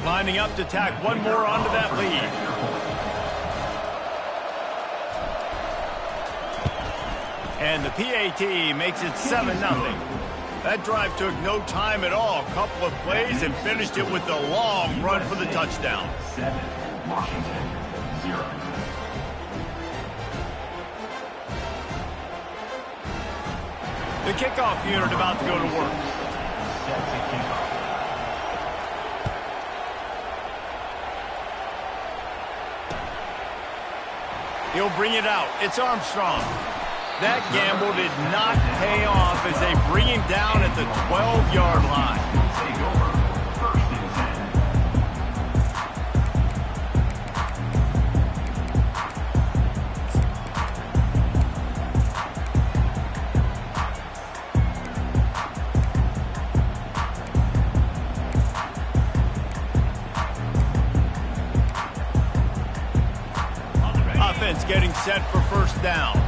Lining up to tack one more onto that lead. And the PAT makes it 7-0. That drive took no time at all. A couple of plays and finished it with a long run for the touchdown. 7, Washington, 0. The kickoff unit about to go to work. Set to kickoff. He'll bring it out. It's Armstrong. That gamble did not pay off as they bring him down at the 12-yard line. Take over. 1st and 10. Offense getting set for 1st down.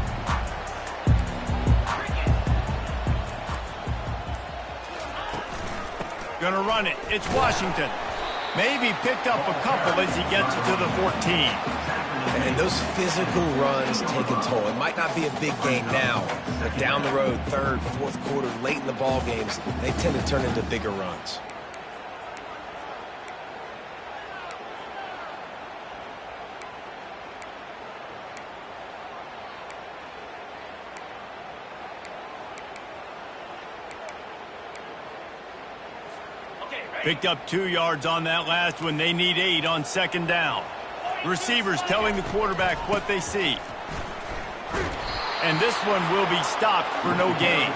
Gonna run it. It's Washington. Maybe picked up a couple as he gets it to the 14. And those physical runs take a toll. It might not be a big game now, but down the road, 3rd, 4th quarter, late in the ball games, they tend to turn into bigger runs. Picked up 2 yards on that last one. They need 8 on 2nd down. Receivers telling the quarterback what they see. And this one will be stopped for no gain.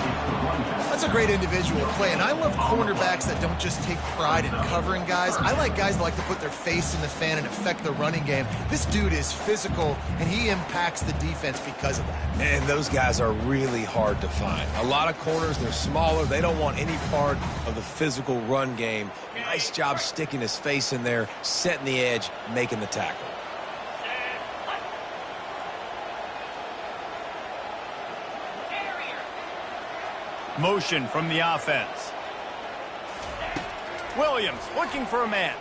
That's a great individual play, and I love cornerbacks that don't just take pride in covering guys. I like guys that like to put their face in the fan and affect the running game. This dude is physical, and he impacts the defense because of that. And those guys are really hard to find. A lot of corners, they're smaller. They don't want any part of the physical run game. Nice job sticking his face in there, setting the edge, making the tackle. Motion from the offense. Williams looking for a man.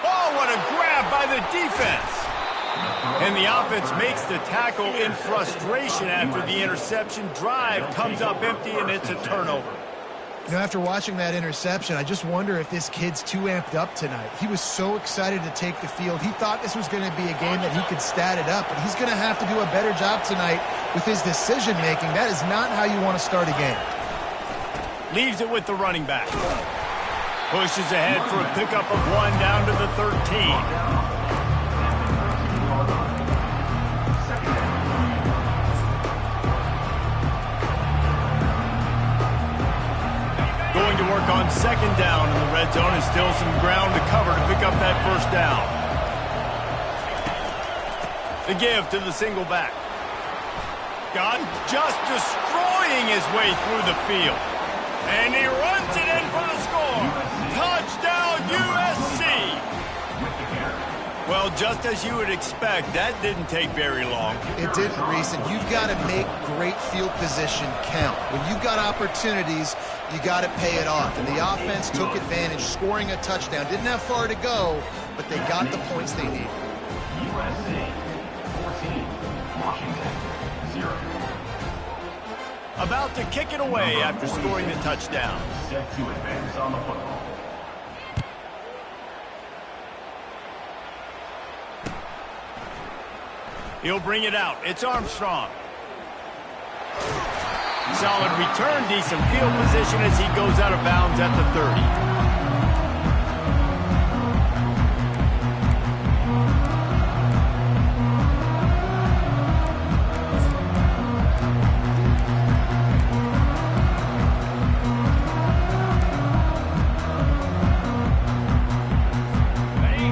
Oh, what a grab by the defense. And the offense makes the tackle in frustration after the interception. Drive comes up empty, and it's a turnover. You know, after watching that interception, I just wonder if this kid's too amped up tonight. He was so excited to take the field. He thought this was going to be a game that he could stat it up, but he's going to have to do a better job tonight with his decision-making. That is not how you want to start a game. Leaves it with the running back. Pushes ahead for a pickup of 1 down to the 13. Going to work on 2nd down in the red zone, and still some ground to cover to pick up that 1st down. The give to the single back. God just destroying his way through the field. And he runs it in for the score. Touchdown, USC! Well, just as you would expect, that didn't take very long. It didn't, Reese, and you've got to make great field position count. When you've got opportunities, you got to pay it off. And the offense took advantage, scoring a touchdown. Didn't have far to go, but they got the points they needed. USC, 14, Washington, 0. About to kick it away after scoring the touchdown. Set to advance on the football. He'll bring it out. It's Armstrong. Solid return, decent field position as he goes out of bounds at the 30.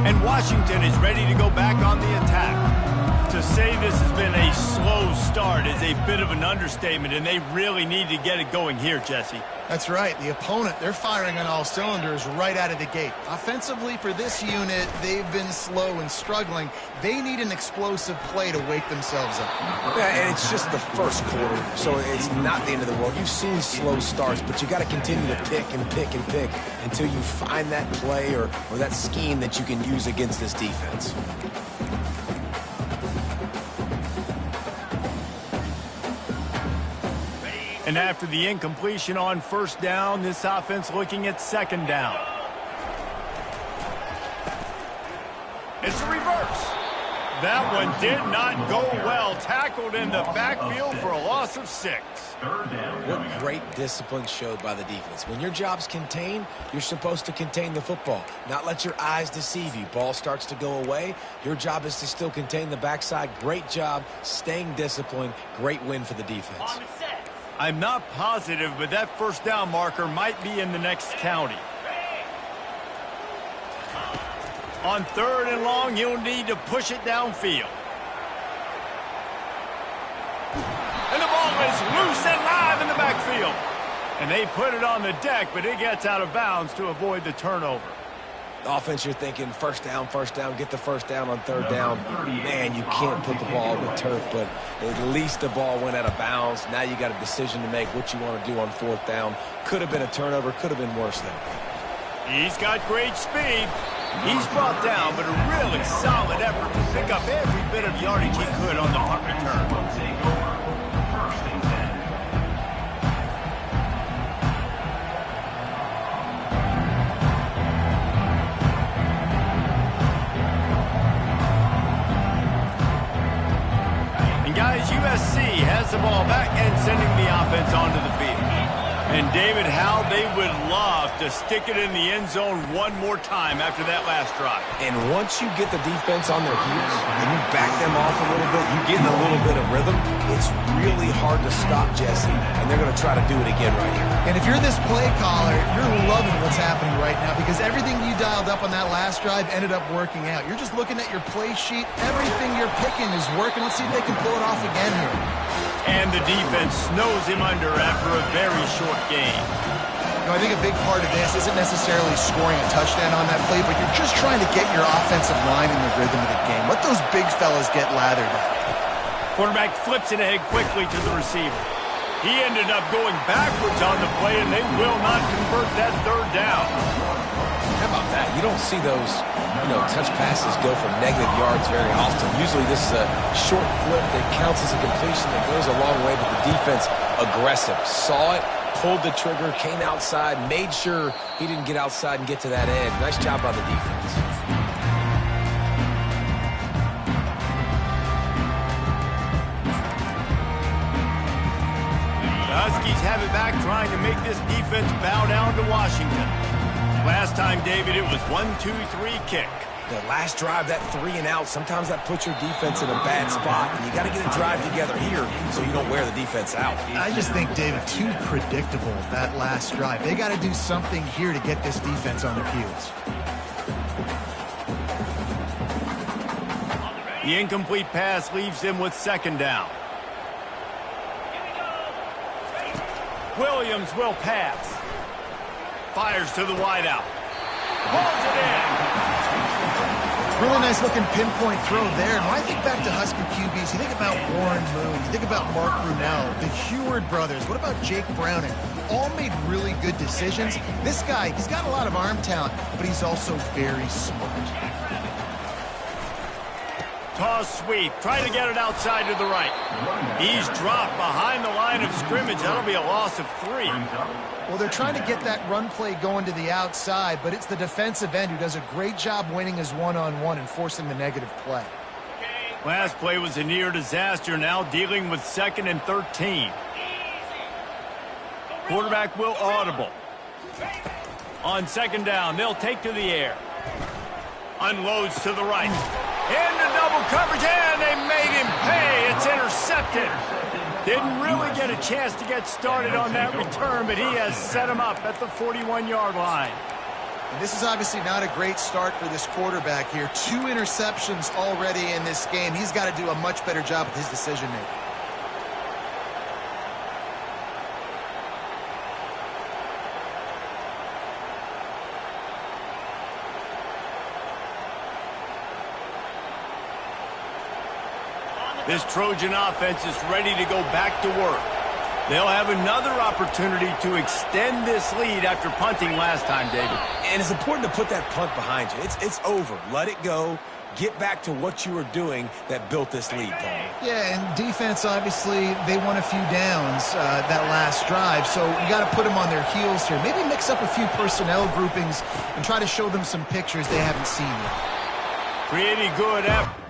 And Washington is ready to go back on the attack. To say this has been a slow start is a bit of an understatement, and they really need to get it going here, Jesse. That's right. The opponent, they're firing on all cylinders right out of the gate. Offensively, for this unit, they've been slow and struggling. They need an explosive play to wake themselves up. Yeah, and it's just the first quarter, so it's not the end of the world. You've seen slow starts, but you got to continue to pick and pick and pick until you find that play or that scheme that you can use against this defense. And after the incompletion on first down, this offense looking at second down. It's a reverse. That one did not go well. Tackled in the backfield for a loss of 6. What great discipline showed by the defense. When your job's contained, you're supposed to contain the football, not let your eyes deceive you. Ball starts to go away. Your job is to still contain the backside. Great job staying disciplined. Great win for the defense. I'm not positive, but that first down marker might be in the next county. On third and long, you'll need to push it downfield. And the ball is loose and live in the backfield. And they put it on the deck, but it gets out of bounds to avoid the turnover. Offense, you're thinking first down, get the first down on third down. Man, you can't put the ball with turf, but at least the ball went out of bounds. Now you got a decision to make what you want to do on fourth down. Could have been a turnover, could have been worse there. He's got great speed. He's brought down, but a really solid effort to pick up every bit of yardage he could on the punt return. Guys, USC has the ball back and sending the offense onto the field. And David, how they would love to stick it in the end zone one more time after that last drive. And once you get the defense on their heels and you back them off a little bit, you get in a little bit of rhythm, it's really hard to stop, Jesse, and they're going to try to do it again right here. And if you're this play caller, you're loving what's happening right now because everything you dialed up on that last drive ended up working out. You're just looking at your play sheet. Everything you're picking is working. Let's see if they can pull it off again here. And the defense snows him under after a very short game. You know, I think a big part of this isn't necessarily scoring a touchdown on that play, but you're just trying to get your offensive line in the rhythm of the game. Let those big fellas get lathered up. Quarterback flips it ahead quickly to the receiver. He ended up going backwards on the play, and they will not convert that third down. How about that? You don't see those, touch passes go for negative yards very often. Usually this is a short flip that counts as a completion that goes a long way, but the defense aggressive. Saw it, pulled the trigger, came outside, made sure he didn't get outside and get to that edge. Nice job by the defense. The Huskies have it back, trying to make this defense bow down to Washington. Last time, David, it was 1-2-3 kick. The last drive, that 3 and out, sometimes that puts your defense in a bad spot. And you got to get a drive together here so you don't wear the defense out. I just think, David, too predictable, that last drive. They got to do something here to get this defense on their heels. The incomplete pass leaves them with second down. Williams will pass. Fires to the wideout. Pulls it in. Really nice looking pinpoint throw there. And when I think back to Husky QBs, you think about Warren Moon, you think about Mark Brunell, the Heward brothers. What about Jake Browning? All made really good decisions. This guy, he's got a lot of arm talent, but he's also very smart. Toss sweep. Try to get it outside to the right. He's dropped behind the line of scrimmage. That'll be a loss of 3. Well, they're trying to get that run play going to the outside, but it's the defensive end who does a great job winning his one-on-one and forcing the negative play. Last play was a near disaster, now dealing with 2nd and 13. Quarterback will audible. On second down, they'll take to the air. Unloads to the right. Into double coverage, and they made him pay. It's intercepted. Didn't really get a chance to get started on that return, but he has set him up at the 41-yard line. And this is obviously not a great start for this quarterback here. 2 interceptions already in this game. He's got to do a much better job with his decision-making. This Trojan offense is ready to go back to work. They'll have another opportunity to extend this lead after punting last time, David. And it's important to put that punt behind you. It's over. Let it go. Get back to what you were doing that built this lead, Paul. Yeah, and defense, obviously, they won a few downs that last drive, so you got to put them on their heels here. Maybe mix up a few personnel groupings and try to show them some pictures they haven't seen yet. Pretty good effort.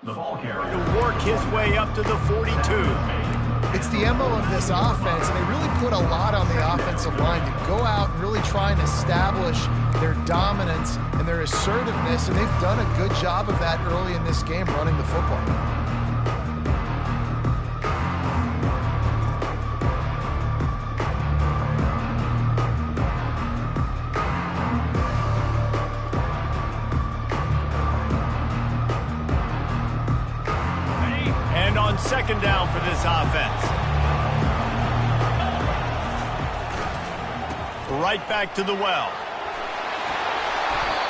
The ball carrier. To work his way up to the 42. It's the MO of this offense, and they really put a lot on the offensive line to go out and really try and establish their dominance and their assertiveness, and they've done a good job of that early in this game running the football. And on second down for this offense. Right back to the well.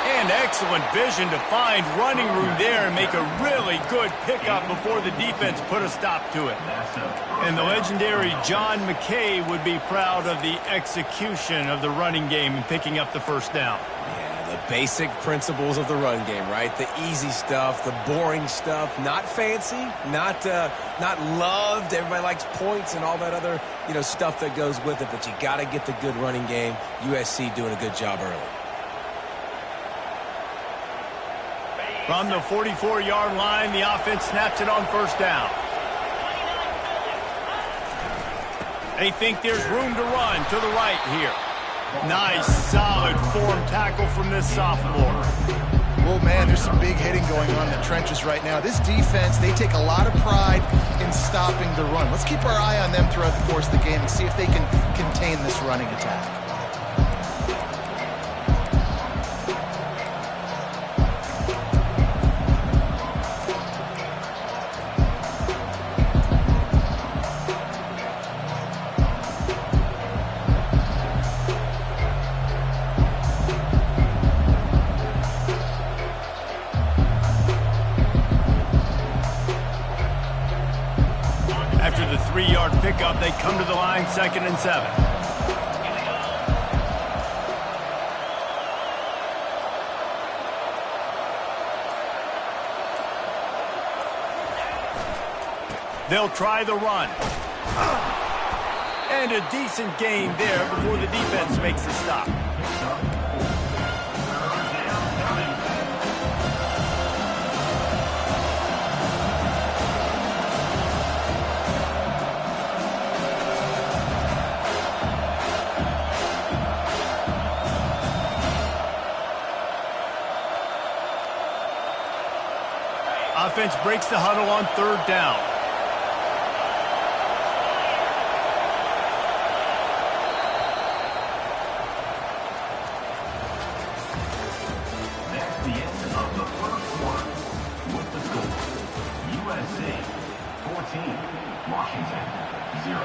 And excellent vision to find running room there and make a really good pickup before the defense put a stop to it. And the legendary Ncca would be proud of the execution of the running game and picking up the first down. The basic principles of the run game, right? The easy stuff, the boring stuff, not fancy, not loved. Everybody likes points and all that other, stuff that goes with it, but you got to get the good running game. USC doing a good job early. From the 44-yard line, the offense snaps it on first down. They think there's room to run to the right here. Nice, solid form tackle from this sophomore. Well, man, there's some big hitting going on in the trenches right now. This defense, they take a lot of pride in stopping the run. Let's keep our eye on them throughout the course of the game and see if they can contain this running attack. After the 3-yard pickup, they come to the line, 2nd and 7. They'll try the run. And a decent gain there before the defense makes a stop. Offense breaks the huddle on 3rd down. That's the end of the first quarter. With the score, USC 14, Washington 0.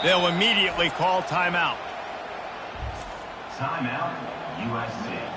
They'll immediately call timeout. Timeout, USC.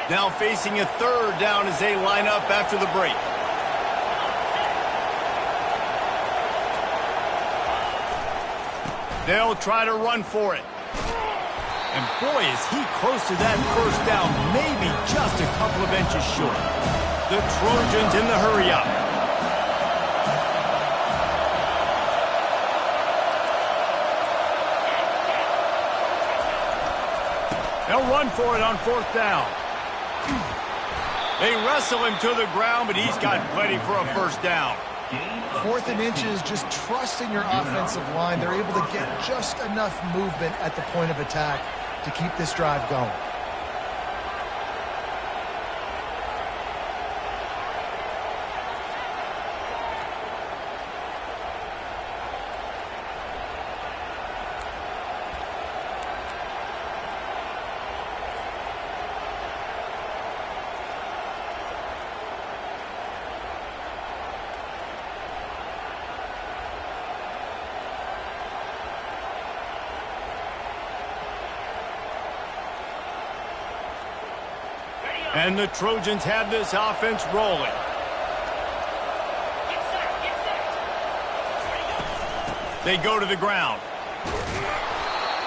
Now facing a 3rd down as they line up after the break. They'll try to run for it. And boy, is he close to that first down, maybe just a couple of inches short. The Trojans in the hurry-up. They'll run for it on 4th down. They wrestle him to the ground, but he's got plenty for a first down. 4th and inches, just trusting your offensive line. They're able to get just enough movement at the point of attack to keep this drive going. And the Trojans have this offense rolling. They go to the ground.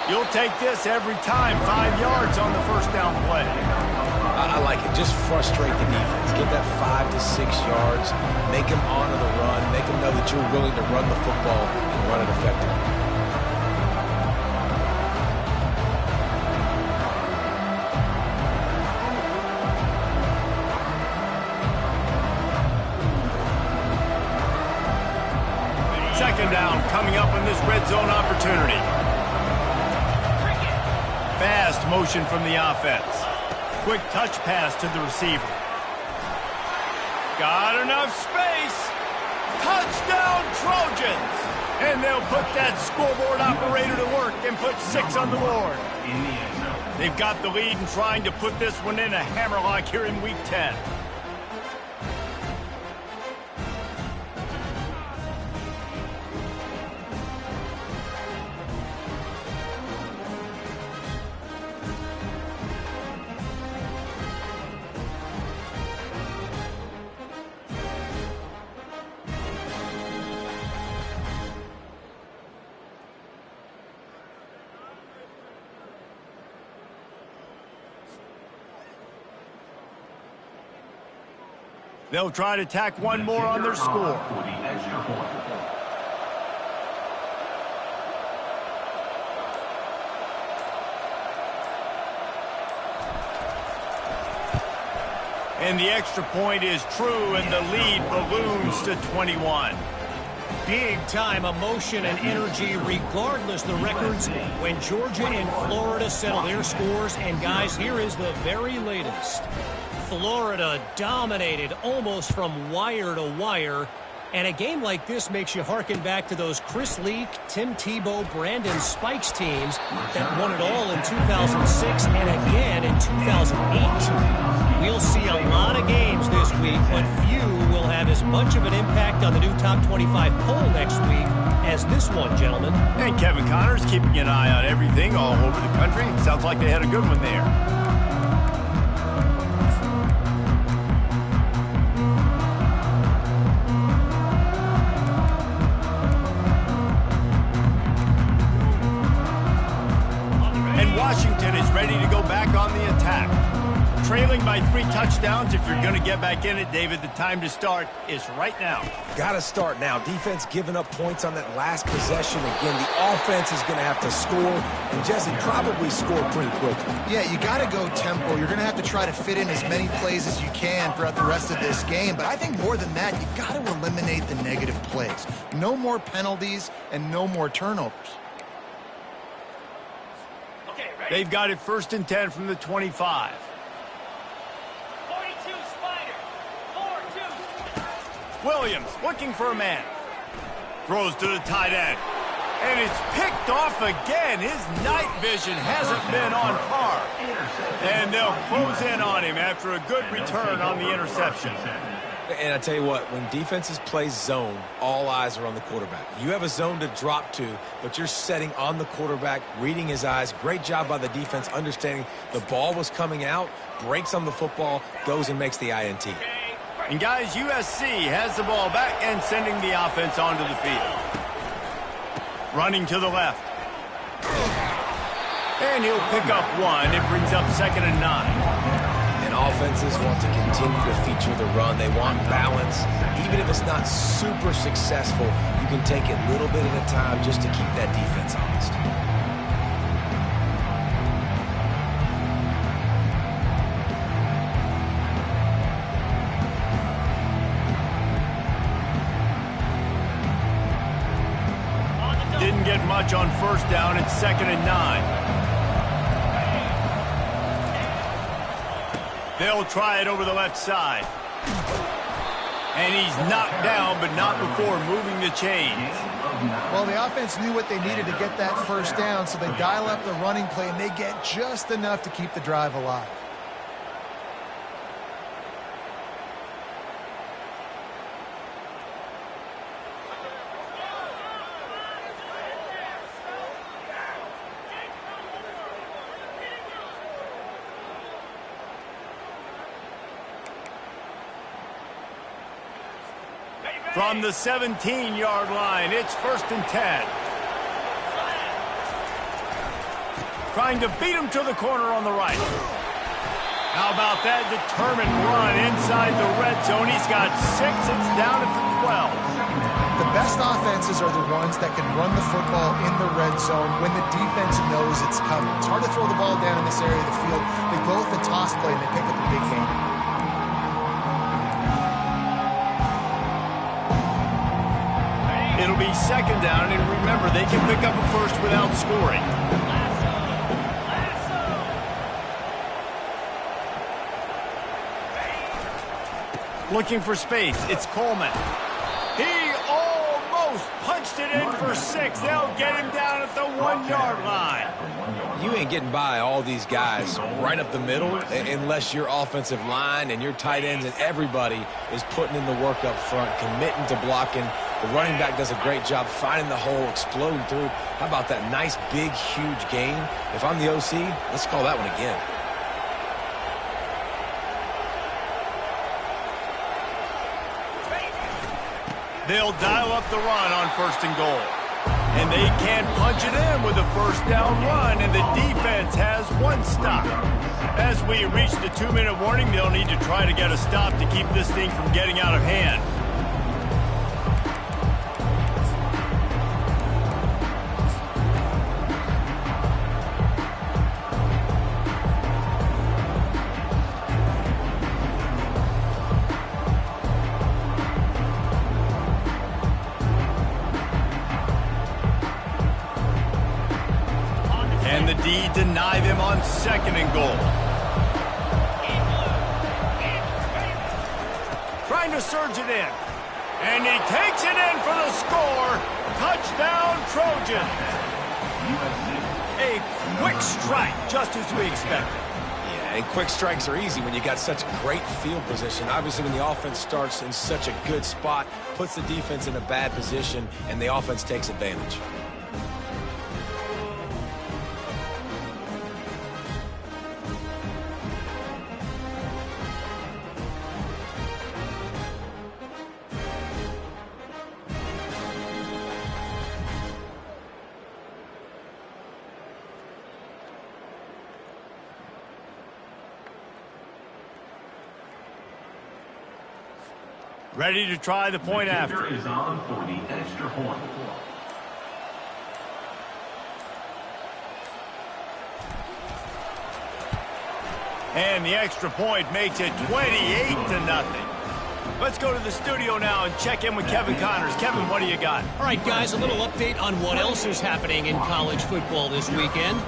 You'll take this every time. 5 yards on the first down play. I like it. Just frustrate the defense. Get that 5 to 6 yards. Make them honor the run. Make them know that you're willing to run the football and run it effectively. Second down coming up in this red zone opportunity. Fast motion from the offense. Quick touch pass to the receiver. Got enough space. Touchdown Trojans. And they'll put that scoreboard operator to work and put 6 on the board. They've got the lead and trying to put this one in a hammerlock here in Week 10. They'll try to tack one more on their score. For the extra point. And the extra point is true, and the lead balloons to 21. Big-time emotion and energy, regardless the records, when Georgia and Florida settle their scores. And, guys, here is the very latest. Florida dominated almost from wire to wire. And a game like this makes you harken back to those Chris Leak, Tim Tebow, Brandon Spikes teams that won it all in 2006 and again in 2008. We'll see a lot of games this week, but few will have as much of an impact on the new Top 25 poll next week as this one, gentlemen. And Kevin Connors keeping an eye on everything all over the country. Sounds like they had a good one there. Washington is ready to go back on the attack. Trailing by 3 touchdowns. If you're going to get back in it, David, the time to start is right now. Got to start now. Defense giving up points on that last possession. Again, the offense is going to have to score, and Jesse probably score pretty quickly. Yeah, you got to go tempo. You're going to have to try to fit in as many plays as you can throughout the rest of this game. But I think more than that, you got to eliminate the negative plays. No more penalties and no more turnovers. They've got it 1st and 10 from the 25. 42 Spider. 4-2. Williams looking for a man. Throws to the tight end. And it's picked off again. His night vision hasn't been on par. And they'll close in on him after a good return on the interception. And I tell you what, when defenses play zone, all eyes are on the quarterback. You have a zone to drop to, but you're setting on the quarterback, reading his eyes. Great job by the defense, understanding the ball was coming out, breaks on the football, goes and makes the INT. And guys, USC has the ball back and sending the offense onto the field. Running to the left. And he'll pick up 1. It brings up 2nd and 9. And offenses want to continue to feature the run. They want balance. Even if it's not super successful, you can take it little bit at a time just to keep that defense honest. Didn't get much on 1st down. It's 2nd and 9. They'll try it over the left side. And he's knocked down, but not before moving the chains. Well, the offense knew what they needed to get that 1st down, so they dial up the running play, and they get just enough to keep the drive alive. From the 17-yard line, it's 1st and 10. Trying to beat him to the corner on the right. How about that determined run inside the red zone? He's got 6. It's down at the 12. The best offenses are the ones that can run the football in the red zone when the defense knows it's coming. It's hard to throw the ball down in this area of the field. They go with the toss play and they pick up a big gain. It'll be 2nd down, and remember, they can pick up a first without scoring. Looking for space. It's Coleman. He almost punched it in for 6. They'll get him down at the 1-yard line. You ain't getting by all these guys right up the middle unless your offensive line and your tight ends and everybody is putting in the work up front, committing to blocking. The running back does a great job finding the hole, exploding through. How about that nice, big, huge gain? If I'm the OC, let's call that one again. They'll dial up the run on 1st and goal. And they can't punch it in with a 1st down run, and the defense has 1 stop. As we reach the 2-minute warning, they'll need to try to get a stop to keep this thing from getting out of hand. And the D deny them on 2nd and goal. Trying to surge it in. And he takes it in for the score. Touchdown, Trojan. A quick strike, just as we expected. Yeah, and quick strikes are easy when you got such great field position. Obviously, when the offense starts in such a good spot, puts the defense in a bad position, and the offense takes advantage. Ready to try the point after. Is on for the extra point. And the extra point makes it 28-0. Let's go to the studio now and check in with Kevin Connors. Kevin, what do you got? All right, guys, a little update on what else is happening in college football this weekend.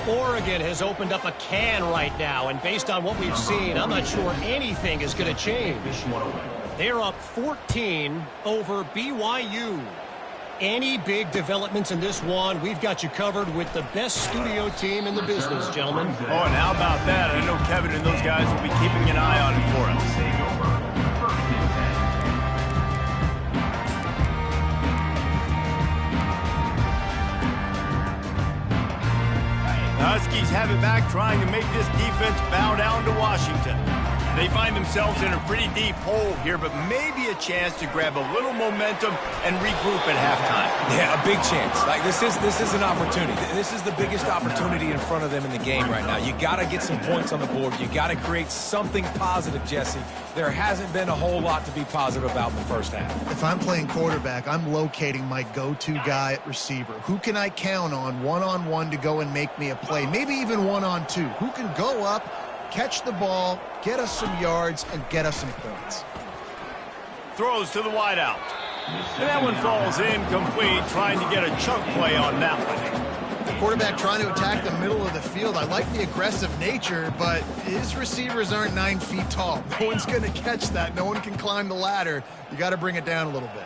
Oregon has opened up a can right now, and based on what we've seen, I'm not sure anything is going to change. They're up 14 over BYU. Any big developments in this one, we've got you covered with the best studio team in the business, gentlemen. Oh, and how about that? I know Kevin and those guys will be keeping an eye on it for us. The Huskies have it back, trying to make this defense bow down to Washington. They find themselves in a pretty deep hole here, but maybe a chance to grab a little momentum and regroup at halftime. Yeah, a big chance. Like this is an opportunity. This is the biggest opportunity in front of them in the game right now. You got to get some points on the board. You got to create something positive, Jesse. There hasn't been a whole lot to be positive about in the first half. If I'm playing quarterback, I'm locating my go-to guy at receiver. Who can I count on one-on-one to go and make me a play? Maybe even one-on-two. Who can go up, catch the ball, get us some yards, and get us some points. Throws to the wideout. And that one falls incomplete, trying to get a chunk play on that one. The quarterback trying to attack the middle of the field. I like the aggressive nature, but his receivers aren't 9 feet tall. No one's going to catch that. No one can climb the ladder. You got to bring it down a little bit.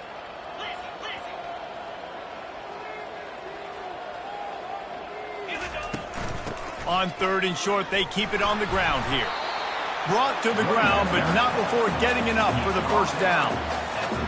On 3rd and short, they keep it on the ground here. Brought to the ground, but not before getting enough for the first down.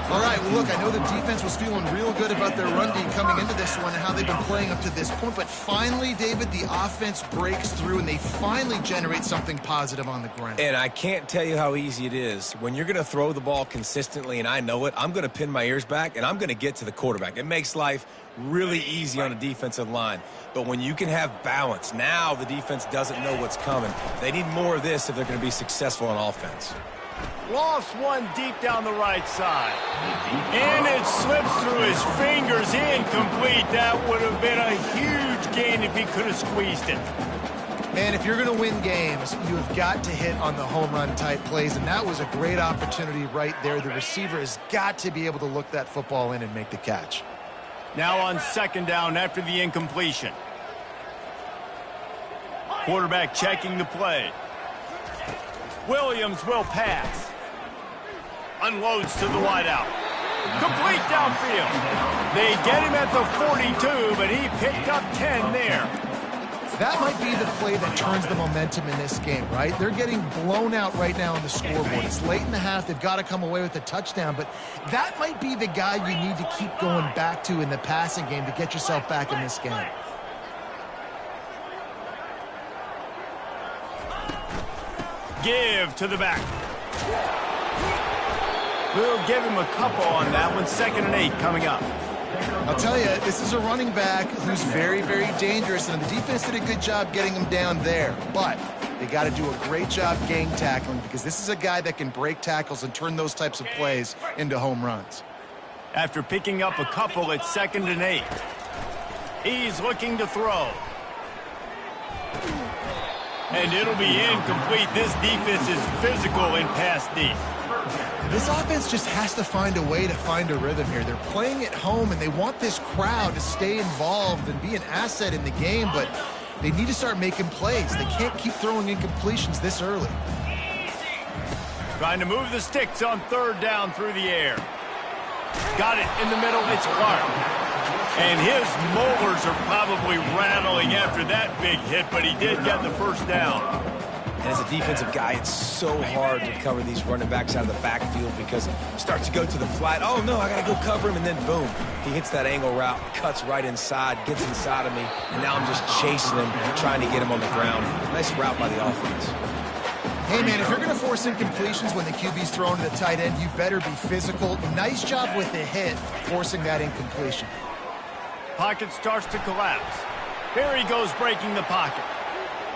All right, well, look, I know the defense was feeling real good about their run D coming into this one and how they've been playing up to this point, but finally, David, the offense breaks through and they finally generate something positive on the ground. And I can't tell you how easy it is. When you're going to throw the ball consistently, and I know it, I'm going to pin my ears back, and I'm going to get to the quarterback. It makes life really easy on a defensive line. But when you can have balance, now the defense doesn't know what's coming. They need more of this if they're going to be successful on offense. Lost one deep down the right side. And it slips through his fingers, incomplete. That would have been a huge gain if he could have squeezed it. Man, if you're going to win games, you have got to hit on the home run type plays, and that was a great opportunity right there. The receiver has got to be able to look that football in and make the catch. Now on second down after the incompletion. Quarterback checking the play. Williams will pass. Unloads to the wideout. Complete downfield. They get him at the 42, but he picked up 10 there. That might be the play that turns the momentum in this game, right? They're getting blown out right now on the scoreboard. It's late in the half. They've got to come away with a touchdown, but that might be the guy you need to keep going back to in the passing game to get yourself back in this game. Give to the back. We'll give him a couple on that one. 2nd and 8 coming up. I'll tell you, this is a running back who's very, very dangerous, and the defense did a good job getting him down there. But they got to do a great job gang tackling because this is a guy that can break tackles and turn those types of plays into home runs. After picking up a couple, it's 2nd and 8. He's looking to throw. And it'll be incomplete. This defense is physical in pass D. This offense just has to find a way to find a rhythm here. They're playing at home, and they want this crowd to stay involved and be an asset in the game, but they need to start making plays. They can't keep throwing incompletions this early. Trying to move the sticks on 3rd down through the air. Got it in the middle. It's Clark. And his molars are probably rattling after that big hit, but he did get the first down. And as a defensive guy, it's so hard to cover these running backs out of the backfield because he starts to go to the flat. Oh, no, I got to go cover him. And then, boom, he hits that angle route, cuts right inside, gets inside of me, and now I'm just chasing him, trying to get him on the ground. Nice route by the offense. Hey, man, if you're going to force incompletions when the QB's thrown to the tight end, you better be physical. Nice job with the hit, forcing that incompletion. Pocket starts to collapse. Here he goes breaking the pocket.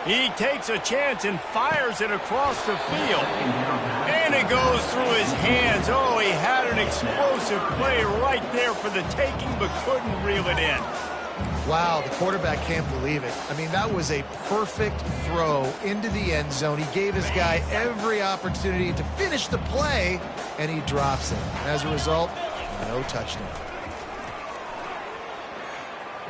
He takes a chance and fires it across the field. And it goes through his hands. Oh, he had an explosive play right there for the taking, but couldn't reel it in. Wow, the quarterback can't believe it. I mean, that was a perfect throw into the end zone. He gave his guy every opportunity to finish the play, and he drops it. As a result, no touchdown.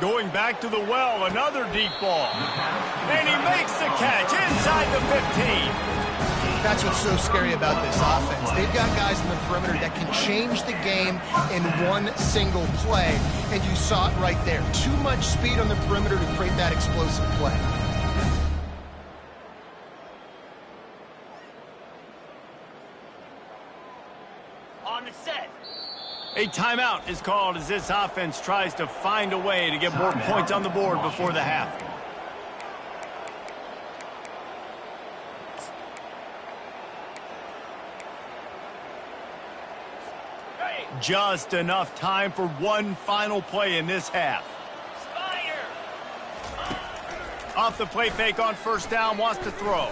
Going back to the well, another deep ball. And he makes the catch inside the 15. That's what's so scary about this offense. They've got guys in the perimeter that can change the game in one single play. And you saw it right there. Too much speed on the perimeter to create that explosive play. On the set. A timeout is called as this offense tries to find a way to get more points on the board before the half. Just enough time for one final play in this half. Off the play fake on 1st down, wants to throw.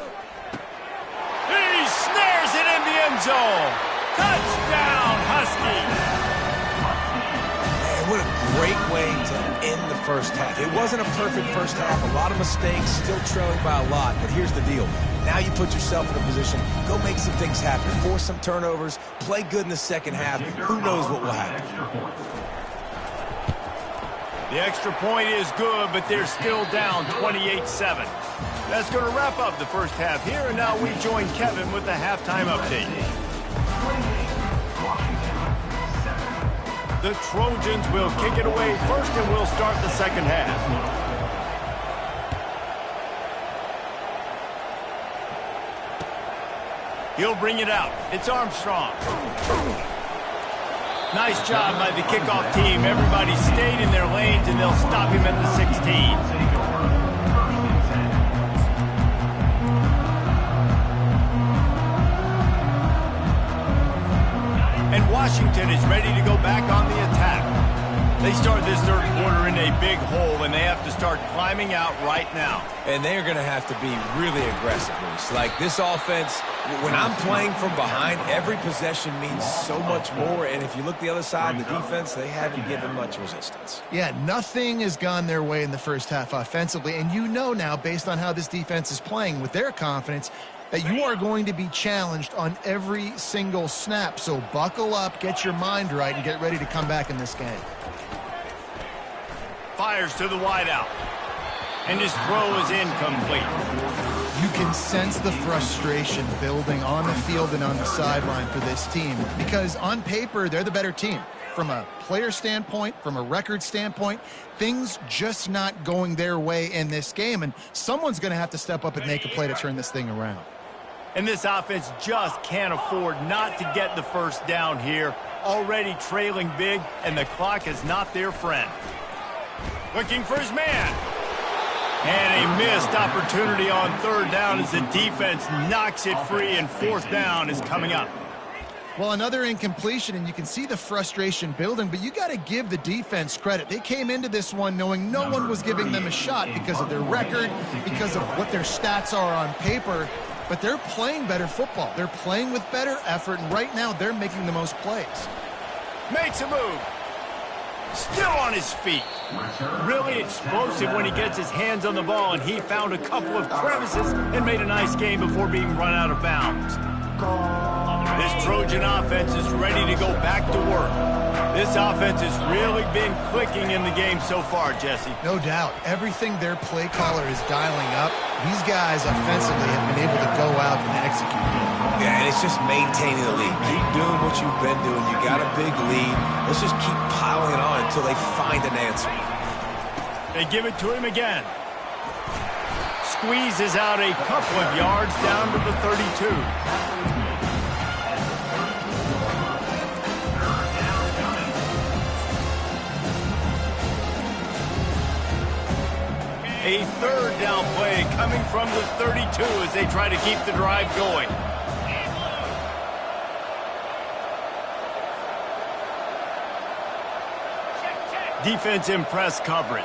He snares it in the end zone. Touchdown, Husky. What a great way to end the first half. It wasn't a perfect first half. A lot of mistakes, still trailing by a lot. But here's the deal. Now you put yourself in a position, go make some things happen. Force some turnovers, play good in the second half. Who knows what will happen? The extra point is good, but they're still down 28-7. That's going to wrap up the first half here, and now we join Kevin with the halftime update. The Trojans will kick it away first, and we'll start the second half. He'll bring it out. It's Armstrong. Nice job by the kickoff team. Everybody stayed in their lanes, and they'll stop him at the 16. And Washington is ready to go back on the attack. They start this third quarter in a big hole, and they have to start climbing out right now. And they're going to have to be really aggressive, Bruce. Like this offense, when I'm playing from behind, every possession means so much more. And if you look the other side, the defense, they haven't given much resistance. Yeah, nothing has gone their way in the first half offensively. And you know now, based on how this defense is playing with their confidence, that you are going to be challenged on every single snap. So buckle up, get your mind right, and get ready to come back in this game. Fires to the wideout. And his throw is incomplete. You can sense the frustration building on the field and on the sideline for this team because on paper, they're the better team. From a player standpoint, from a record standpoint, things just not going their way in this game, and someone's going to have to step up and make a play to turn this thing around. And this offense just can't afford not to get the first down here. Already trailing big, and the clock is not their friend. Looking for his man. And a missed opportunity on third down as the defense knocks it free, and fourth down is coming up. Well, another incompletion, and you can see the frustration building, but you got to give the defense credit. They came into this one knowing no one was giving them a shot because of their record, because of what their stats are on paper, but they're playing better football. They're playing with better effort, and right now they're making the most plays. Makes a move. Still on his feet. Really explosive when he gets his hands on the ball, and he found a couple of crevices and made a nice game before being run out of bounds. This Trojan offense is ready to go back to work. This offense has really been clicking in the game so far, Jesse. No doubt. Everything their play caller is dialing up, these guys offensively have been able to go out and execute. Yeah, and it's just maintaining the lead. Keep doing what you've been doing. You got a big lead. Let's just keep piling it on until they find an answer. They give it to him again. Squeezes out a couple of yards down to the 32. A third down play coming from the 32 as they try to keep the drive going. Defense in press coverage.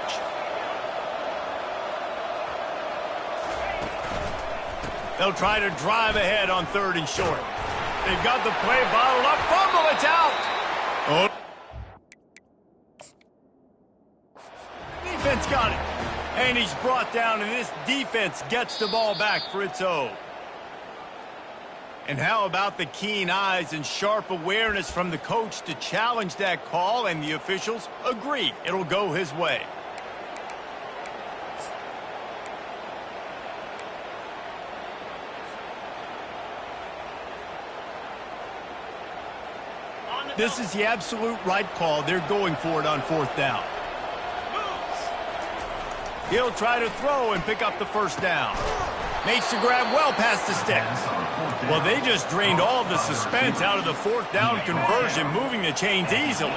They'll try to drive ahead on third and short. They've got the play bottled up. Fumble, it's out. Oh. Defense got it. And he's brought down, and this defense gets the ball back for its own. And how about the keen eyes and sharp awareness from the coach to challenge that call, and the officials agree it'll go his way. This is the absolute right call. They're going for it on fourth down. He'll try to throw and pick up the first down. Makes the grab well past the sticks. Well, they just drained all of the suspense out of the fourth down conversion, moving the chains easily.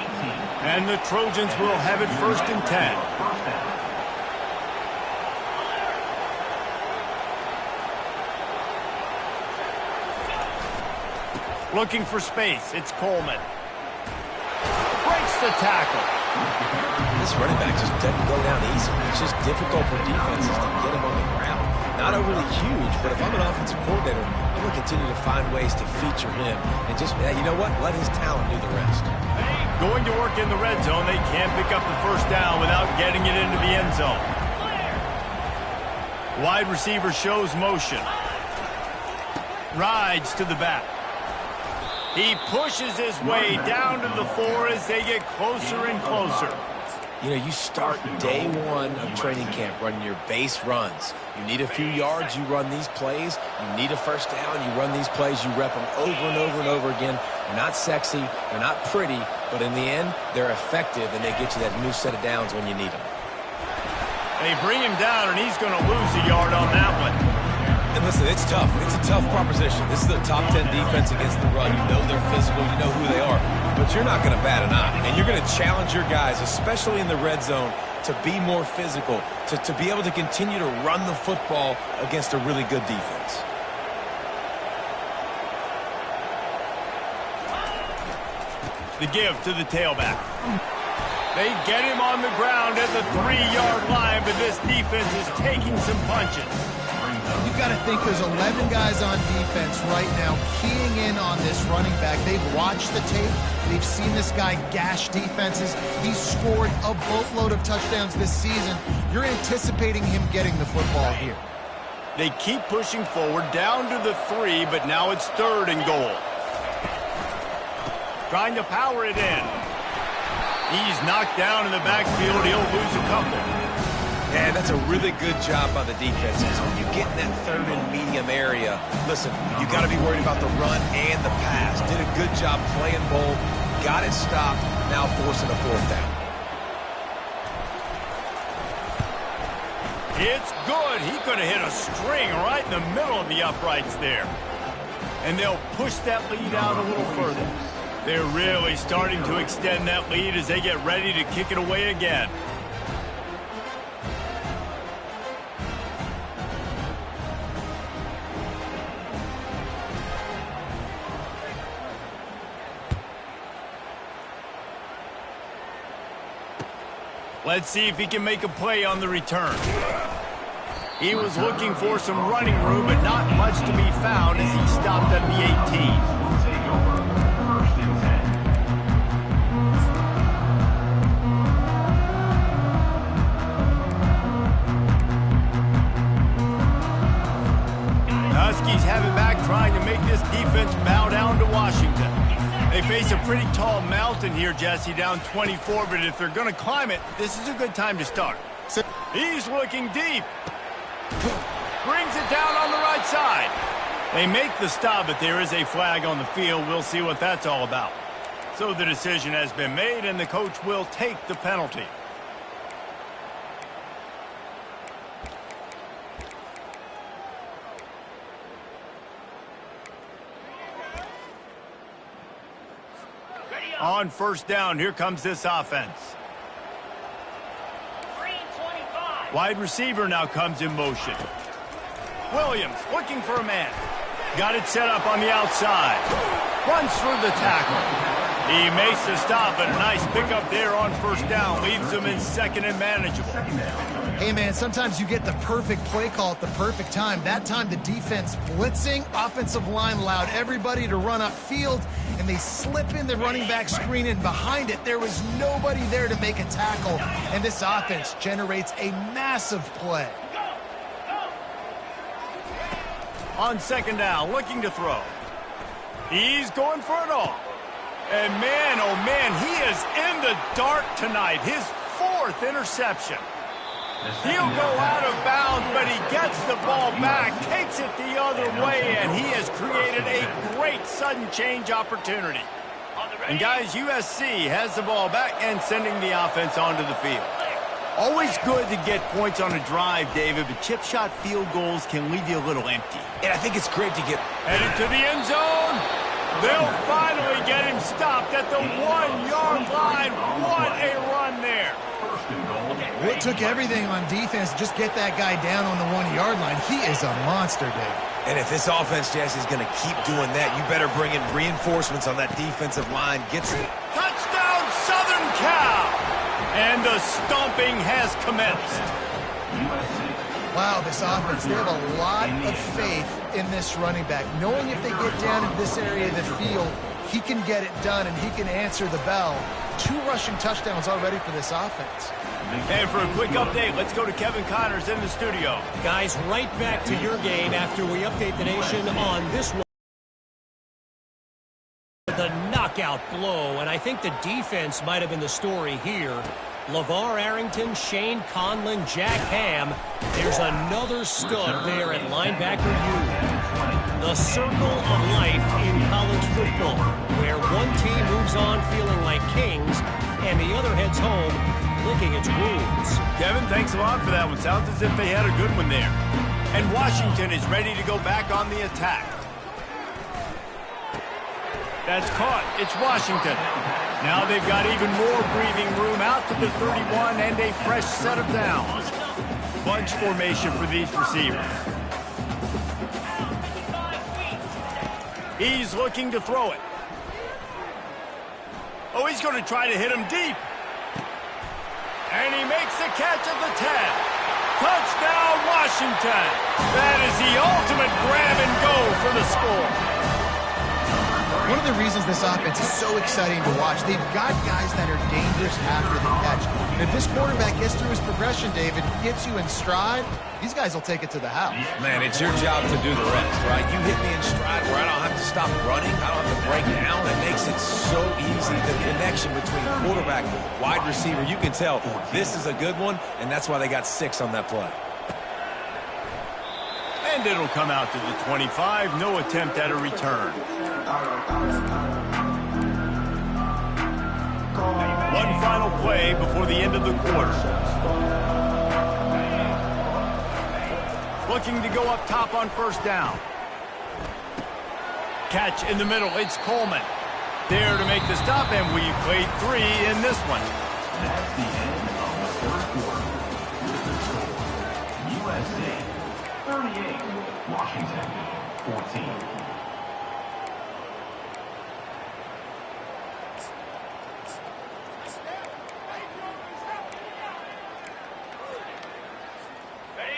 And the Trojans will have it 1st and 10. Looking for space. It's Coleman. Breaks the tackle. This running back just doesn't go down easy. It's just difficult for defenses to get him on the ground. Not overly huge, but if I'm an offensive coordinator, I'm going to continue to find ways to feature him. And just, you know what? Let his talent do the rest. Going to work in the red zone. They can't pick up the first down without getting it into the end zone. Wide receiver shows motion. Rides to the back. He pushes his way down to the 4 as they get closer and closer. You know, you start day one of training camp running your base runs. You need a few yards, you run these plays. You need a first down, you run these plays. You rep them over and over and over again. They're not sexy, they're not pretty, but in the end, they're effective, and they get you that new set of downs when you need them. They bring him down, and he's going to lose a yard on that one. And listen, it's tough. It's a tough proposition. This is the top 10 defense against the run. You know they're physical. You know who they are. But you're not going to bat an eye. And you're going to challenge your guys, especially in the red zone, to be more physical, to be able to continue to run the football against a really good defense. The give to the tailback. They get him on the ground at the 3-yard line, but this defense is taking some punches. You've got to think there's 11 guys on defense right now keying in on this running back. They've watched the tape. They've seen this guy gash defenses. He's scored a boatload of touchdowns this season. You're anticipating him getting the football here. They keep pushing forward down to the 3, but now it's 3rd and goal. Trying to power it in. He's knocked down in the backfield. He'll lose a couple. And that's a really good job by the defenses. When you get in that 3rd and medium area, listen, you got to be worried about the run and the pass. Did a good job playing both. Got it stopped. Now forcing a 4th down. It's good. He could have hit a string right in the middle of the uprights there. And they'll push that lead out a little further. They're really starting to extend that lead as they get ready to kick it away again. Let's see if he can make a play on the return. He was looking for some running room, but not much to be found as he stopped at the 18. Huskies have it back, trying to make this defense bow down to Washington. They face a pretty tall mountain here, Jesse, down 24, but if they're going to climb it, this is a good time to start. He's looking deep. Brings it down on the right side. They make the stop, but there is a flag on the field. We'll see what that's all about. So the decision has been made, and the coach will take the penalty. On 1st down, here comes this offense. Wide receiver now comes in motion. Williams looking for a man. Got it set up on the outside. Runs through the tackle. He makes the stop, but a nice pickup there on 1st down. Leaves them in 2nd and manageable. Hey, man, sometimes you get the perfect play call at the perfect time. That time the defense blitzing, offensive line allowed everybody to run upfield, and they slip in the running back screen, and behind it there was nobody there to make a tackle, and this offense generates a massive play. On 2nd down, looking to throw. He's going for it all. And man, oh man, he is in the dark tonight. His 4th interception. He'll go out of bounds, but he gets the ball back, takes it the other way, and he has created a great sudden change opportunity. And guys, USC has the ball back and sending the offense onto the field. Always good to get points on a drive, David, but chip shot field goals can leave you a little empty. And I think it's great to get... Headed to the end zone. They'll finally get him stopped at the 1-yard line. What a run there. Well, it took everything on defense to just get that guy down on the 1-yard line. He is a monster, Dave. And if this offense, Jesse, is going to keep doing that, you better bring in reinforcements on that defensive line. Touchdown, Southern Cal! And the stomping has commenced. Wow, this offense, they have a lot of faith in this running back. Knowing if they get down in this area of the field, he can get it done and he can answer the bell. 2 rushing touchdowns already for this offense. And for a quick update, let's go to Kevin Connors in the studio. Guys, right back to your game after we update the nation on this one. The knockout blow, and I think the defense might have been the story here. LeVar Arrington, Shane Conlon, Jack Ham. There's another stud there at linebacker U. The circle of life in college football, where one team moves on feeling like kings, and the other heads home licking its wounds. Kevin, thanks a lot for that one. Sounds as if they had a good one there. And Washington is ready to go back on the attack. That's caught. It's Washington. Now they've got even more breathing room out to the 31 and a fresh set of downs. Bunch formation for these receivers. He's looking to throw it. Oh, he's going to try to hit him deep. And he makes the catch at the 10. Touchdown, Washington. That is the ultimate grab and go for the score. One of the reasons this offense is so exciting to watch, they've got guys that are dangerous after the catch. And if this quarterback gets through his progression, David, gets you in stride, these guys will take it to the house. Man, it's your job to do the rest, right? You hit me in stride where I don't have to stop running. I don't have to break down. It makes it so easy. The connection between quarterback and wide receiver, you can tell this is a good one, and that's why they got 6 on that play. And it'll come out to the 25. No attempt at a return. One final play before the end of the quarter. Looking to go up top on first down. Catch in the middle. It's Coleman. There to make the stop, and we played 3 in this one. That's the end of the third quarter. With the score, USA 38, Washington 14.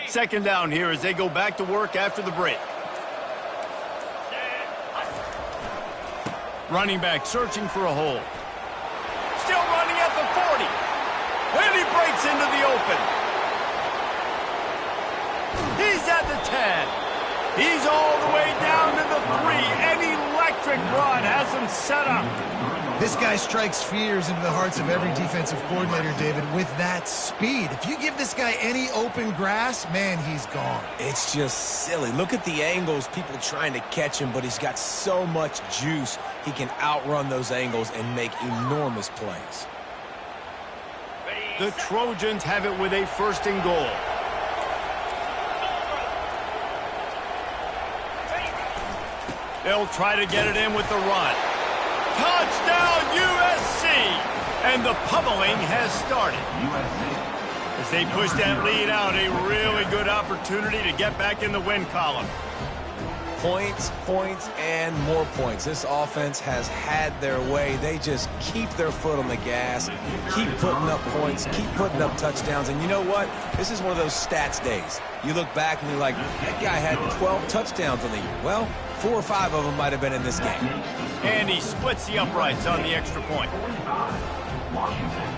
Second down here as they go back to work after the break. Running back searching for a hole. Still running at the 40. And he breaks into the open. He's at the 10. He's all the way down to the 3. An electric run has him set up. This guy strikes fears into the hearts of every defensive coordinator, David, with that speed. If you give this guy any open grass, man, he's gone. It's just silly. Look at the angles, people trying to catch him, but he's got so much juice. He can outrun those angles and make enormous plays. The Trojans have it with a 1st and goal. They'll try to get it in with the run. Touchdown, USC! And the pummeling has started. As they push that lead out, a really good opportunity to get back in the win column. Points, points, and more points. This offense has had their way. They just keep their foot on the gas, keep putting up points, keep putting up touchdowns. And you know what? This is one of those stats days. You look back and you're like, that guy had 12 touchdowns on the year. Well, 4 or 5 of them might have been in this game. And he splits the uprights on the extra point. Washington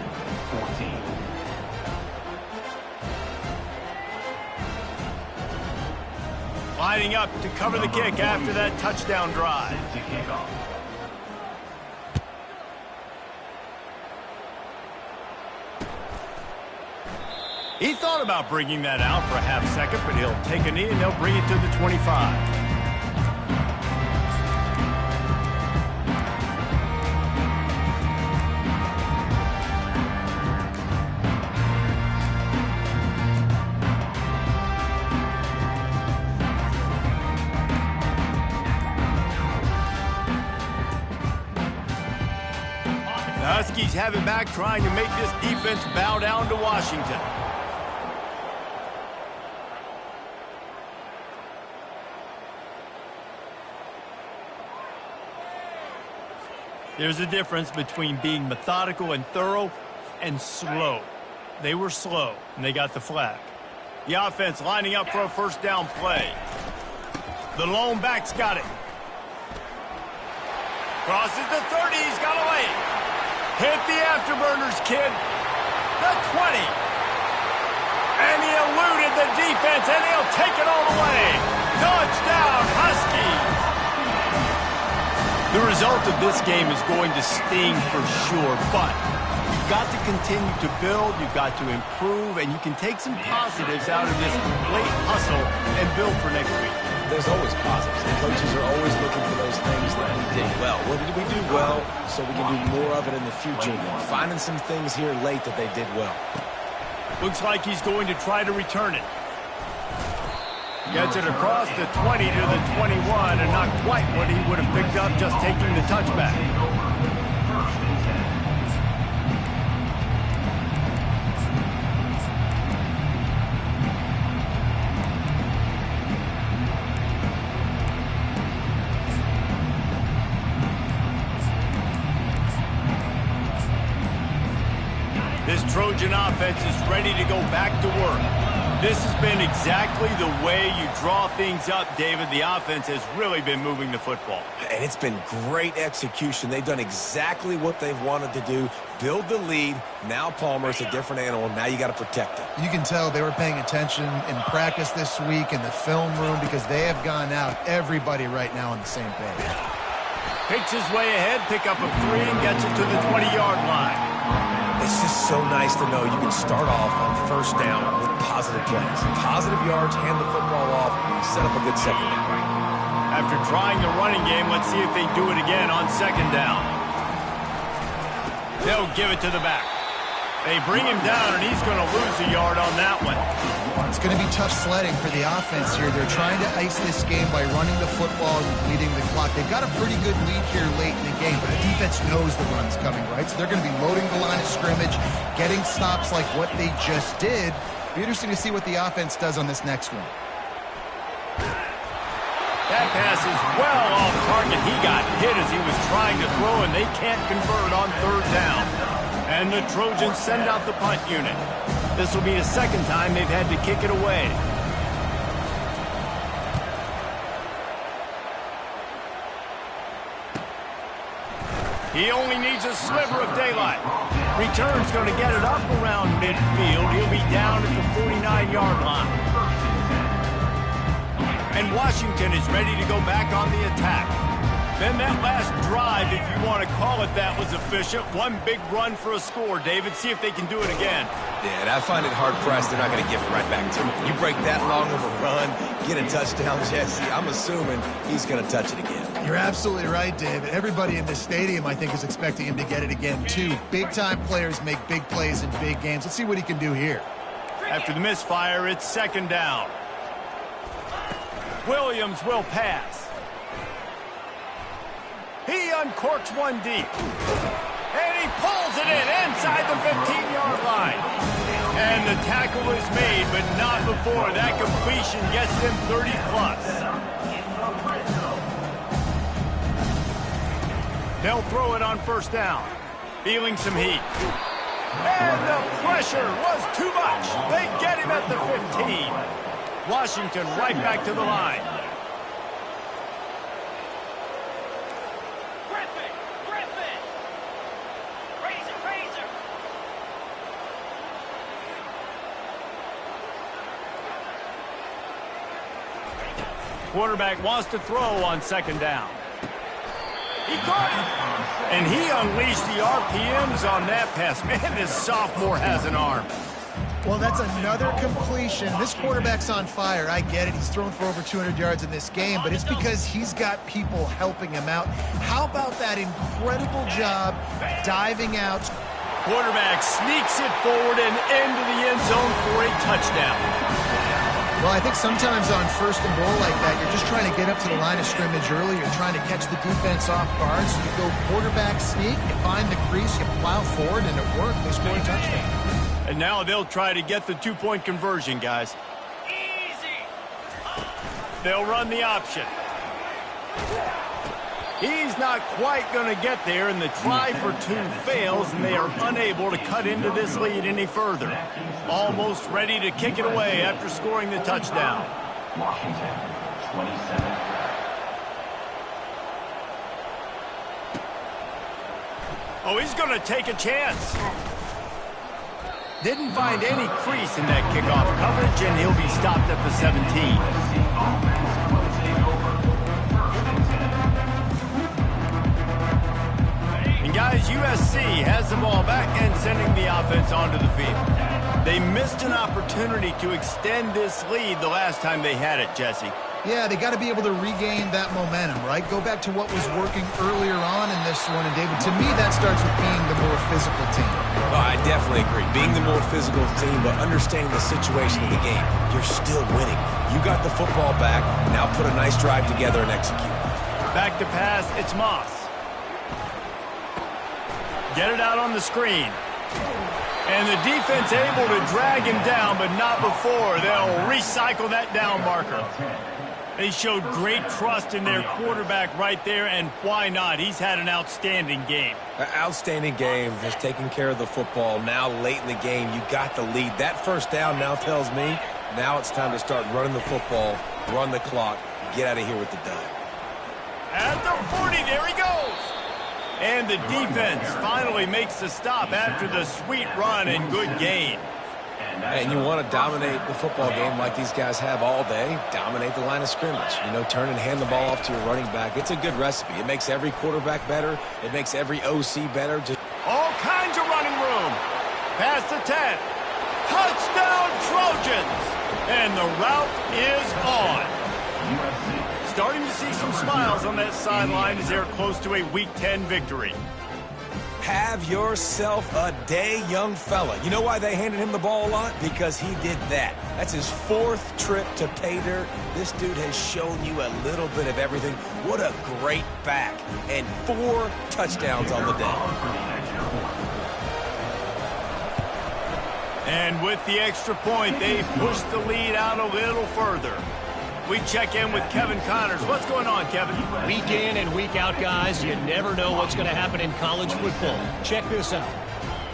14. Lining up to cover the kick after that touchdown drive. To kick off. He thought about bringing that out for a half second, but he'll take a knee and they'll bring it to the 25. The Huskies have it back, trying to make this defense bow down to Washington. There's a difference between being methodical and thorough and slow. They were slow, and they got the flag. The offense lining up for a 1st down play. The lone back's got it. Crosses the 30, he's got a lane. Hit the afterburners, kid. The 20. And he eluded the defense, and he'll take it all the way. Touchdown, Huskies. The result of this game is going to sting for sure, but you've got to continue to build, you've got to improve, and you can take some positives out of this late hustle and build for next week. There's always positives. The coaches are always looking for those things that we did well. What did we do well so we can do more of it in the future? Finding some things here late that they did well. Looks like he's going to try to return it. Gets it across the 20 to the 21, and not quite what he would have picked up just taking the touchback. This Trojan offense is ready to go back to work. This has been exactly the way you draw things up, David. The offense has really been moving the football. And it's been great execution. They've done exactly what they've wanted to do. Build the lead. Now Palmer's a different animal. Now you got to protect him. You can tell they were paying attention in practice this week in the film room because they have gone out, everybody right now on the same page. Picks his way ahead, pick up a 3, and gets it to the 20-yard line. It's just so nice to know you can start off on first down with positive plays. Positive yards, hand the football off, set up a good second down. After trying the running game, let's see if they do it again on second down. They'll give it to the back. They bring him down, and he's going to lose a yard on that one. It's going to be tough sledding for the offense here. They're trying to ice this game by running the football and leading the clock. They've got a pretty good lead here late in the game, but the defense knows the run's coming, right? So they're going to be loading the line of scrimmage, getting stops like what they just did. Be interesting to see what the offense does on this next one. That pass is well off target. He got hit as he was trying to throw, and they can't convert on third down. And the Trojans send out the punt unit. This will be the second time they've had to kick it away. He only needs a sliver of daylight. Return's going to get it up around midfield. He'll be down at the 49-yard line. And Washington is ready to go back on the attack. Then that last drive, if you want to call it that, was efficient. One big run for a score. David, see if they can do it again. Yeah, and I find it hard-pressed they're not going to give it right back to him. You break that long of a run, get a touchdown, Jesse, I'm assuming he's going to touch it again. You're absolutely right, David. Everybody in this stadium, I think, is expecting him to get it again, too. Big-time players make big plays in big games. Let's see what he can do here. After the misfire, it's second down. Williams will pass. He uncorks one deep. And he pulls it in inside the 15-yard line. And the tackle is made, but not before. That completion gets them 30-plus. They'll throw it on first down. Feeling some heat. And the pressure was too much. They get him at the 15. Washington right back to the line. Quarterback wants to throw on second down. He caught it. And he unleashed the RPMs on that pass. Man, this sophomore has an arm. Well, that's another completion. This quarterback's on fire. I get it. He's thrown for over 200 yards in this game, but it's because he's got people helping him out. How about that incredible job diving out? Quarterback sneaks it forward and into the end zone for a touchdown. Well, I think sometimes on first and goal like that, you're just trying to get up to the line of scrimmage early. You're trying to catch the defense off guard. So you go quarterback sneak, you find the crease, you plow forward, and it worked. They score a touchdown. And now they'll try to get the two-point conversion, guys. Easy. They'll run the option. He's not quite going to get there, and the try for two fails, and they are unable to cut into this lead any further. Almost ready to kick it away after scoring the touchdown. Washington, 27. Oh, he's going to take a chance. Didn't find any crease in that kickoff coverage, and he'll be stopped at the 17. Guys, USC has the ball back and sending the offense onto the field. They missed an opportunity to extend this lead the last time they had it, Jesse. Yeah, they got to be able to regain that momentum, right? Go back to what was working earlier on in this one. And, David, to me, that starts with being the more physical team. Oh, I definitely agree. Being the more physical team, but understanding the situation of the game. You're still winning. You got the football back. Now put a nice drive together and execute. Back to pass, it's Moss. Get it out on the screen. And the defense able to drag him down, but not before. They'll recycle that down marker. They showed great trust in their quarterback right there, and why not? He's had an outstanding game. An outstanding game, has taken care of the football. Now late in the game, you got the lead. That first down now tells me now it's time to start running the football, run the clock, get out of here with the dub. At the 40, there he goes. And the defense finally makes the stop after the sweet run and good gain. And you want to dominate the football game like these guys have all day, dominate the line of scrimmage. You know, turn and hand the ball off to your running back. It's a good recipe. It makes every quarterback better. It makes every OC better. Just all kinds of running room. Past the 10. Touchdown Trojans. And the route is on. Starting to see some smiles on that sideline as they're close to a Week 10 victory. Have yourself a day, young fella. You know why they handed him the ball a lot? Because he did that. That's his 4th trip to pay dirt. This dude has shown you a little bit of everything. What a great back. And 4 touchdowns on the day. And with the extra point, they push the lead out a little further. We check in with Kevin Connors. What's going on, Kevin? Week in and week out, guys, you never know what's going to happen in college football. Check this out.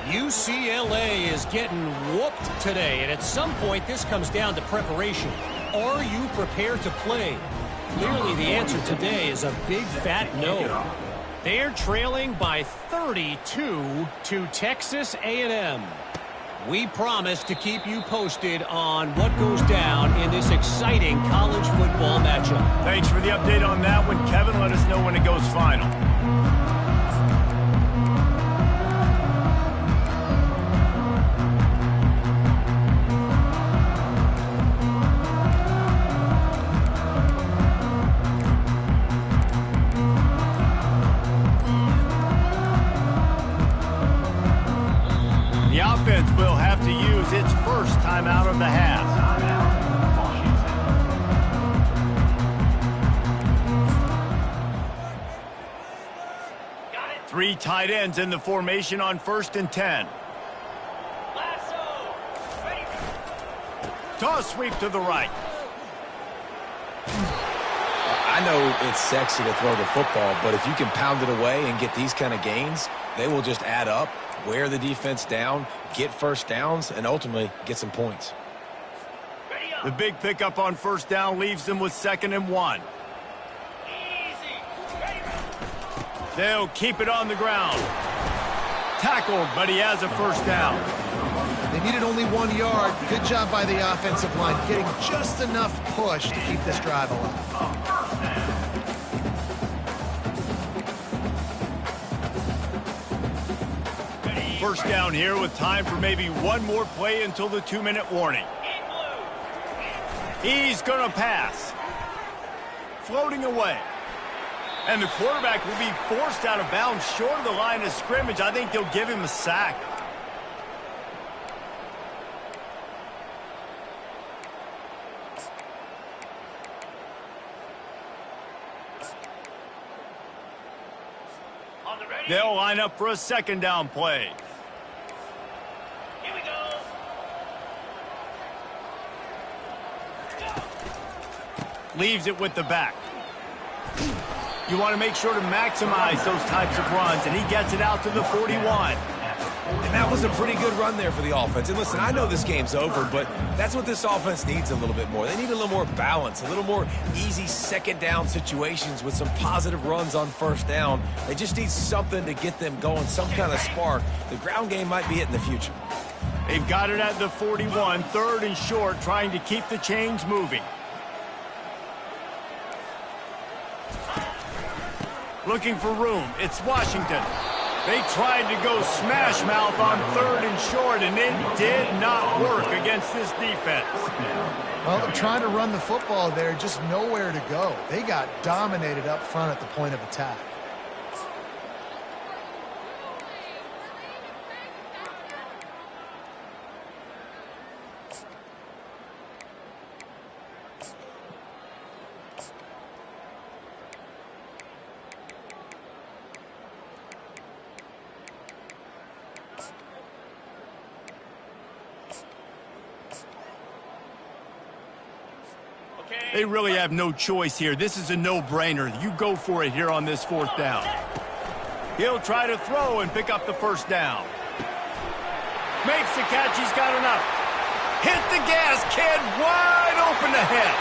UCLA is getting whooped today, and at some point this comes down to preparation. Are you prepared to play? Clearly the answer today is a big fat no. They're trailing by 32 to Texas A&M. We promise to keep you posted on what goes down in this exciting college football matchup. Thanks for the update on that one, Kevin. Let us know when it goes final. Will have to use its first timeout of the half. 3 tight ends in the formation on 1st and 10. Toss sweep to the right. I know it's sexy to throw the football, but if you can pound it away and get these kind of gains, they will just add up, wear the defense down, get first downs, and ultimately get some points. The big pickup on 1st down leaves them with 2nd and 1. They'll keep it on the ground. Tackled, but he has a 1st down. They needed only 1 yard. Good job by the offensive line, getting just enough push to keep this drive alive. 1st down here with time for maybe 1 more play until the 2-minute warning. He's going to pass. Floating away. And the quarterback will be forced out of bounds short of the line of scrimmage. I think they'll give him a sack. They'll line up for a 2nd down play. Here we go. Leaves it with the back. You want to make sure to maximize those types of runs, and he gets it out to the 41. And that was a pretty good run there for the offense. And listen, I know this game's over, but that's what this offense needs a little bit more. They need a little more balance, a little more easy 2nd down situations with some positive runs on 1st down. They just need something to get them going, some kind of spark. The ground game might be it in the future. They've got it at the 41, 3rd and short, trying to keep the chains moving. Looking for room. It's Washington. They tried to go smash mouth on 3rd and short, and it did not work against this defense. Well, they're trying to run the football there, just nowhere to go. They got dominated up front at the point of attack. They really have no choice here. This is a no-brainer. You go for it here on this 4th down. He'll try to throw and pick up the 1st down. Makes the catch. He's got enough. Hit the gas, kid. Wide open ahead.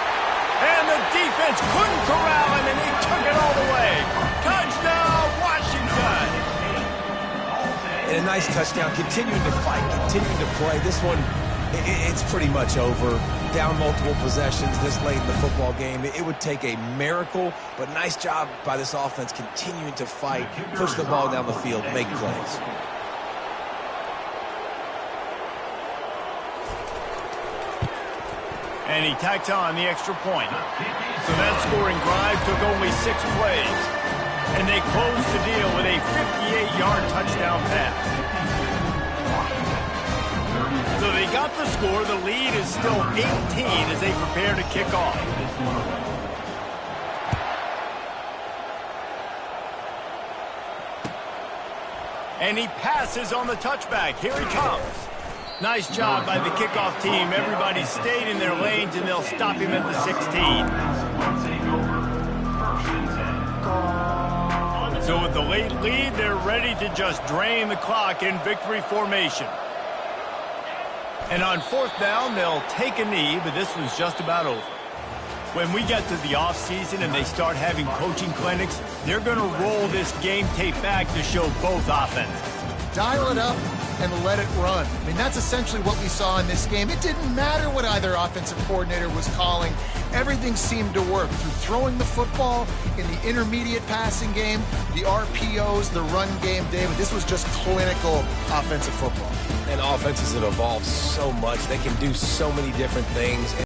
And the defense couldn't corral him, and he took it all the way. Touchdown, Washington. And a nice touchdown. Continuing to fight, continuing to play. This one, it's pretty much over. Down multiple possessions this late in the football game. It would take a miracle, but nice job by this offense continuing to fight, push the ball down the field, make plays. And he tacked on the extra point. So that scoring drive took only 6 plays. And they closed the deal with a 58-yard touchdown pass. So they got the score. The lead is still 18 as they prepare to kick off. And he passes on the touchback. Here he comes. Nice job by the kickoff team. Everybody stayed in their lanes, and they'll stop him at the 16. So with the late lead, they're ready to just drain the clock in victory formation. And on 4th down, they'll take a knee, but this was just about over. When we get to the offseason and they start having coaching clinics, they're going to roll this game tape back to show both offenses. Dial it up and let it run. I mean, that's essentially what we saw in this game. It didn't matter what either offensive coordinator was calling. Everything seemed to work through throwing the football in the intermediate passing game, the RPOs, the run game. David, this was just clinical offensive football. And offenses have evolved so much. They can do so many different things.